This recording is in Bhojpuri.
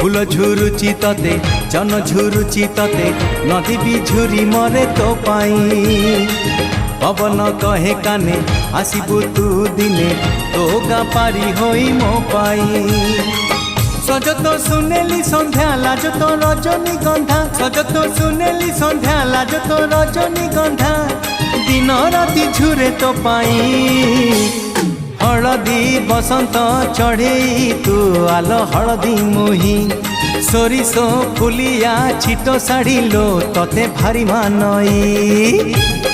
फूल झुरुची तते जन झुरुची तते नदी भी झुरी मरे तो पाई पवन कहे काने आसबू तू दिने तो गा पारी होई मो पाई सज तो सुनेली संध्या लाज तो रजनी गंधा सज तो सुनेली संध्या लाज तो रजनी गंधा दिन राति झुरे तो पाई हलदी बसंत चढ़े तू आल हलदी मोही सोरिसो फुलिया छिटो साड़ी लो तते भारी मानई।